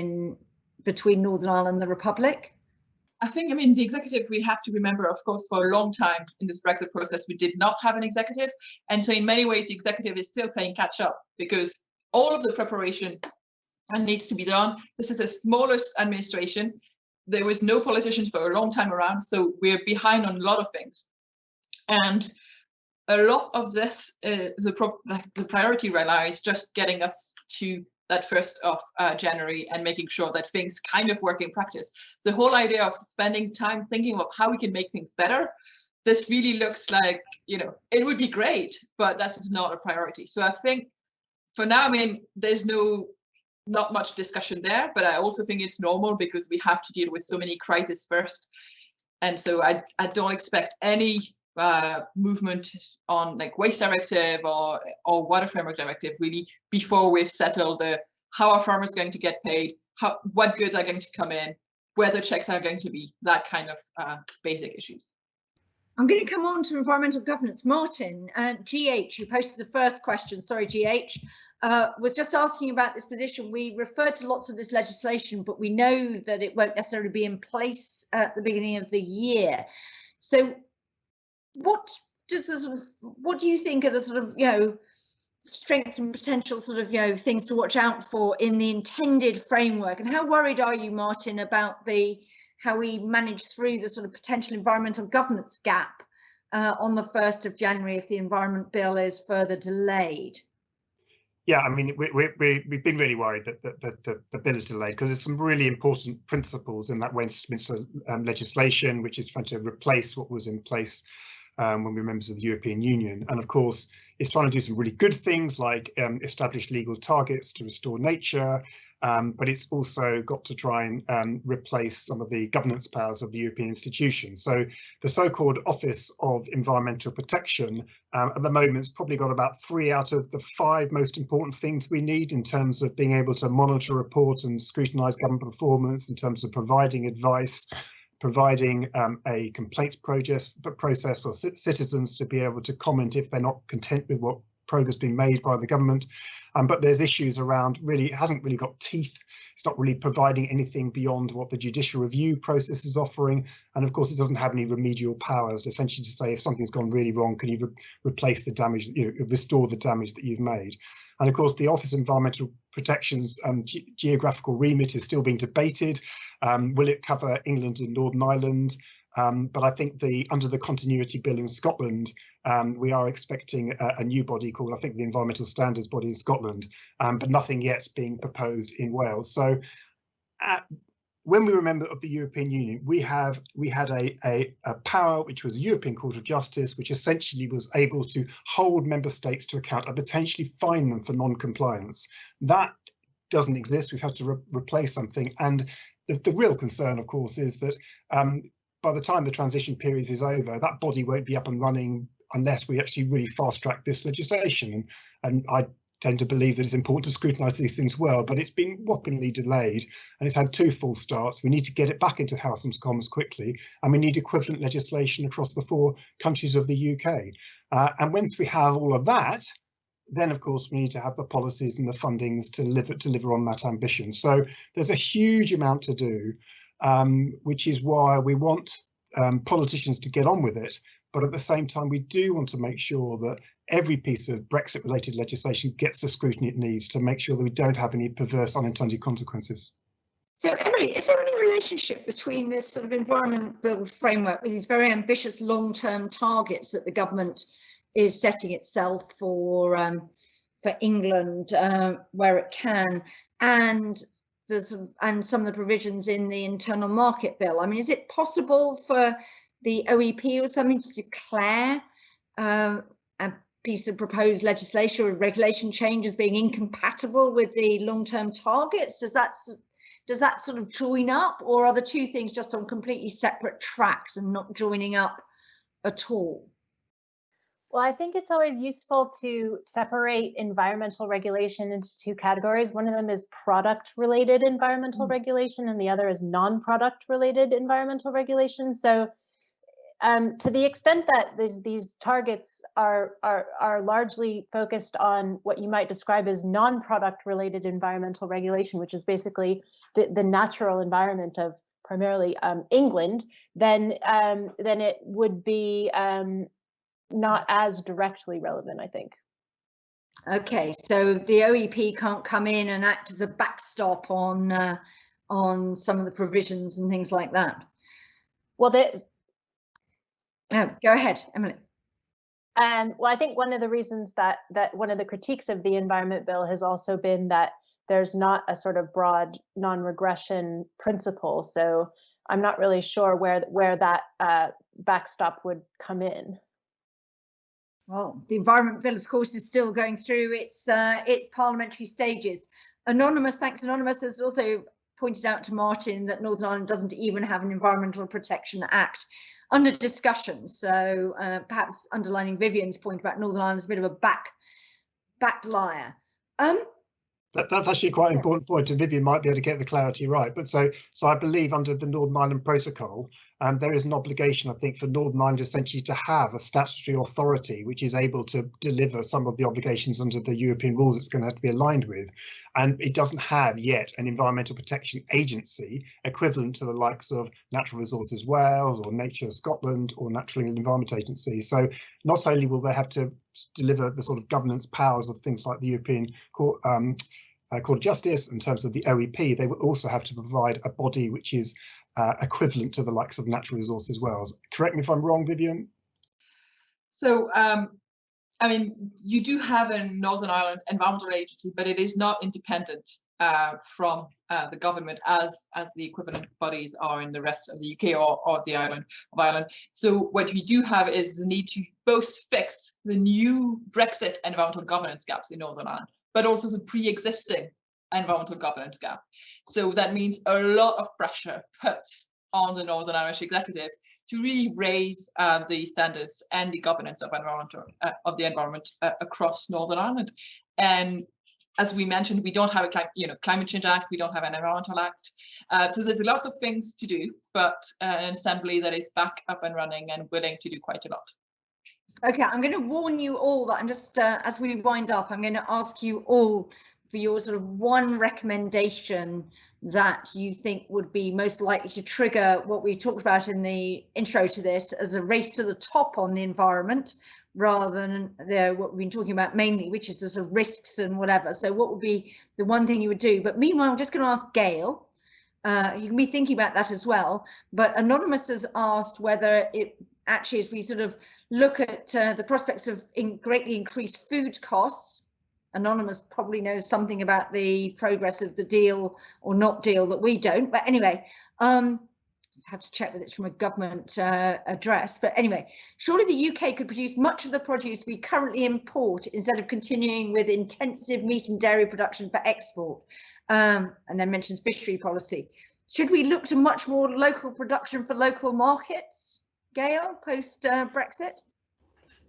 between Northern Ireland and the Republic? I think, I mean, the executive, we have to remember, of course, for a long time in this Brexit process, we did not have an executive. And so in many ways, the executive is still playing catch up because all of the preparation needs to be done. This is the smallest administration. There was no politicians for a long time around, so we're behind on a lot of things. And a lot of this, the priority right now is just getting us to that 1st of January and making sure that things kind of work in practice. The whole idea of spending time thinking of how we can make things better, this really looks like, you know, it would be great, but that's not a priority. So I think for now, I mean, there's not much discussion there, but I also think it's normal because we have to deal with so many crises first. And so I don't expect any movement on like waste directive or water framework directive really before we've settled how are farmers going to get paid, what goods are going to come in, where the checks are going to be, that kind of basic issues. I'm going to come on to environmental governance. Martin, GH, who posted the first question, sorry, GH, was just asking about this position. We referred to lots of this legislation, but we know that it won't necessarily be in place at the beginning of the year. So what do you think are the sort of, you know, strengths and potential sort of, you know, things to watch out for in the intended framework? And how worried are you, Martin, about how we manage through the sort of potential environmental governance gap on the 1st of January if the Environment Bill is further delayed? Yeah, I mean, we've been really worried that the bill is delayed because there's some really important principles in that Westminster legislation, which is trying to replace what was in place when we were members of the European Union. And of course, it's trying to do some really good things like establish legal targets to restore nature, but it's also got to try and replace some of the governance powers of the European institutions. So the so-called Office of Environmental Protection at the moment has probably got about 3 out of the 5 most important things we need in terms of being able to monitor, report and scrutinise government performance, in terms of providing advice, providing a complaints process for citizens to be able to comment if they're not content with what progress being made by the government. But there's issues around, really, it hasn't really got teeth. It's not really providing anything beyond what the judicial review process is offering. And of course, it doesn't have any remedial powers, essentially to say if something's gone really wrong, can you replace the damage, restore the damage that you've made. And of course, the Office of Environmental Protection's geographical remit is still being debated. Will it cover England and Northern Ireland? But I think under the continuity bill in Scotland, we are expecting a new body called, I think, the Environmental Standards Body in Scotland, but nothing yet being proposed in Wales. So when we were a member of the European Union, we had a power which was the European Court of Justice, which essentially was able to hold member states to account and potentially fine them for non-compliance. That doesn't exist. We've had to replace something. And the real concern, of course, is that by the time the transition period is over, that body won't be up and running unless we actually really fast track this legislation. And I tend to believe that it's important to scrutinise these things well, but it's been whoppingly delayed and it's had 2 false starts. We need to get it back into House of Commons quickly, and we need equivalent legislation across the 4 countries of the UK. And once we have all of that, then of course we need to have the policies and the fundings to deliver on that ambition. So there's a huge amount to do, which is why we want politicians to get on with it. But at the same time, we do want to make sure that every piece of Brexit-related legislation gets the scrutiny it needs to make sure that we don't have any perverse unintended consequences. So, Emily, is there any relationship between this sort of environment bill framework with these very ambitious long-term targets that the government is setting itself for England where it can, and some of the provisions in the internal market bill? I mean, is it possible for the OEP or something to declare a piece of proposed legislation or regulation change as being incompatible with the long-term targets? Does that sort of join up, or are the 2 things just on completely separate tracks and not joining up at all? Well, I think it's always useful to separate environmental regulation into 2 categories. One of them is product-related environmental regulation, and the other is non-product-related environmental regulation. So, to the extent that these targets are largely focused on what you might describe as non-product-related environmental regulation, which is basically the natural environment of primarily England, then it would be not as directly relevant, I think. Okay, so the OEP can't come in and act as a backstop on some of the provisions and things like that. Well, go ahead, Emily. Well, I think one of the reasons that one of the critiques of the Environment Bill has also been that there's not a sort of broad non-regression principle. So I'm not really sure where that backstop would come in. Well, the Environment Bill, of course, is still going through its parliamentary stages. Anonymous, thanks Anonymous, has also pointed out to Martin that Northern Ireland doesn't even have an Environmental Protection Act under discussion. So perhaps underlining Vivian's point about Northern Ireland as a bit of a back liar. That's actually quite an important point, and Vivian might be able to get the clarity right. But so I believe under the Northern Ireland Protocol, there is an obligation, I think, for Northern Ireland essentially to have a statutory authority which is able to deliver some of the obligations under the European rules it's going to have to be aligned with. And it doesn't have yet an environmental protection agency equivalent to the likes of Natural Resources Wales or Nature Scotland or Natural Environment Agency. So not only will they have to deliver the sort of governance powers of things like the European Court of Justice in terms of the OEP, they will also have to provide a body which is equivalent to the likes of Natural Resources Wales. Correct me if I'm wrong, Vivian. So, I mean, you do have a Northern Ireland Environmental Agency, but it is not independent from the government as the equivalent bodies are in the rest of the UK or the island of Ireland. So what we do have is the need to both fix the new Brexit environmental governance gaps in Northern Ireland, but also the pre-existing environmental governance gap. So that means a lot of pressure put on the Northern Irish executive to really raise the standards and the governance of the environment across Northern Ireland. And as we mentioned, we don't have a climate change act, we don't have an environmental act. So there's a lot of things to do, but an assembly that is back up and running and willing to do quite a lot. Okay, I'm going to warn you all that I'm just, as we wind up, I'm going to ask you all for your sort of one recommendation that you think would be most likely to trigger what we talked about in the intro to this as a race to the top on the environment, rather than what we've been talking about mainly, which is the sort of risks and whatever. So what would be the one thing you would do? But meanwhile, I'm just going to ask Gail. You can be thinking about that as well. But Anonymous has asked whether it actually, as we sort of look at the prospects of greatly increased food costs, Anonymous probably knows something about the progress of the deal or not deal that we don't. But anyway, just have to check whether it's from a government address. But anyway, surely the UK could produce much of the produce we currently import instead of continuing with intensive meat and dairy production for export. And then mentions fishery policy. Should we look to much more local production for local markets, Gail, post Brexit?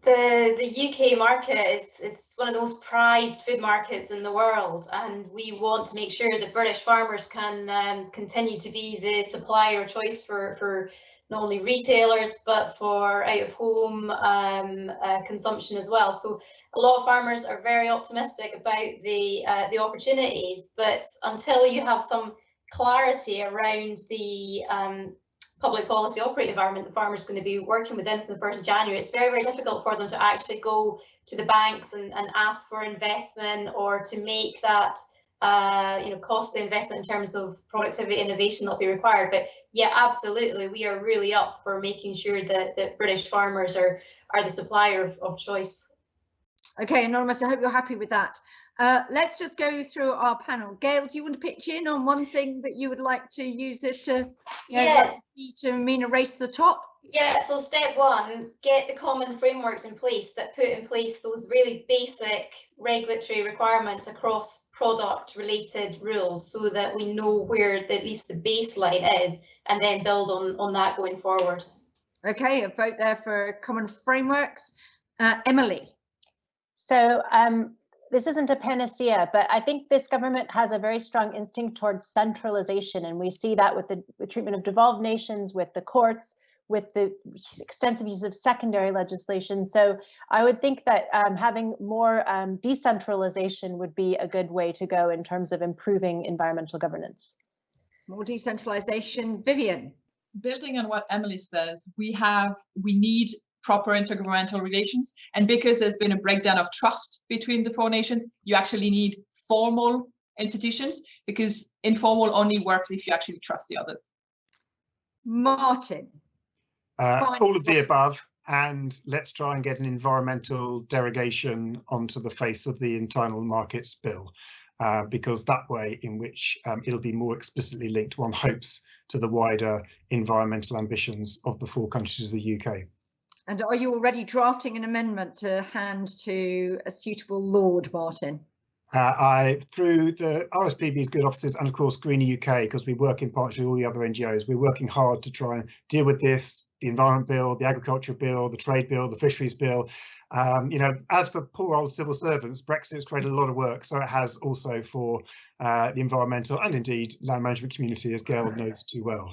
The UK market is one of the most prized food markets in the world, and we want to make sure that British farmers can continue to be the supplier of choice for not only retailers but for out-of-home consumption as well. So a lot of farmers are very optimistic about the opportunities, but until you have some clarity around the public policy operating environment the farmers are going to be working within from the 1st of January, it's very, very difficult for them to actually go to the banks and ask for investment or to make that costly investment in terms of productivity innovation that'll be required. But yeah, absolutely, we are really up for making sure that British farmers are the supplier of choice. Okay, Anonymous, I hope you're happy with that. Let's just go through our panel. Gail, do you want to pitch in on one thing that you would like to use this to, to mean a race to the top? Yeah, so step one, get the common frameworks in place that put in place those really basic regulatory requirements across product related rules so that we know where at least the baseline is, and then build on that going forward. Okay, a vote there for common frameworks. Emily. So this isn't a panacea, but I think this government has a very strong instinct towards centralization, and we see that with the treatment of devolved nations, with the courts, with the extensive use of secondary legislation. So I would think that having more decentralization would be a good way to go in terms of improving environmental governance. More decentralization. Vivian. Building on what Emily says, we need proper intergovernmental relations, and because there's been a breakdown of trust between the four nations, you actually need formal institutions, because informal only works if you actually trust the others. Martin. All of the above, and let's try and get an environmental derogation onto the face of the internal markets bill, because that way in which it'll be more explicitly linked, one hopes, to the wider environmental ambitions of the four countries of the UK. And are you already drafting an amendment to hand to a suitable Lord, Martin? Through the RSPB's good offices and of course Greener UK, because we work in partnership with all the other NGOs, we're working hard to try and deal with this, the environment bill, the agriculture bill, the trade bill, the fisheries bill. As for poor old civil servants, Brexit's created a lot of work, so it has also for the environmental and indeed land management community, as Gail knows too well.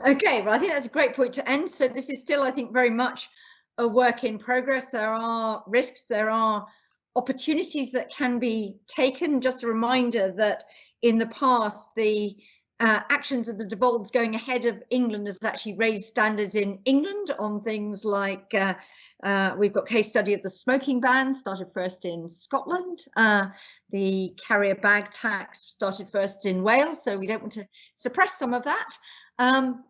Okay, well, I think that's a great point to end. So this is still, I think, very much a work in progress. There are risks, there are opportunities that can be taken. Just a reminder that in the past, the actions of the devolved going ahead of England has actually raised standards in England on things like, we've got case study of the smoking ban, started first in Scotland. The carrier bag tax started first in Wales, so we don't want to suppress some of that.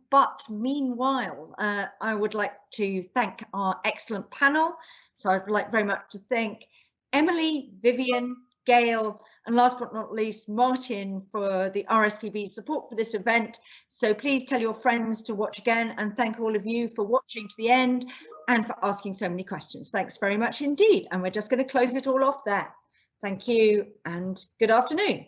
But meanwhile, I would like to thank our excellent panel. So I'd like very much to thank Emily, Vivian, Gail, and last but not least, Martin, for the RSPB's support for this event. So please tell your friends to watch again, and thank all of you for watching to the end and for asking so many questions. Thanks very much indeed. And we're just going to close it all off there. Thank you and good afternoon.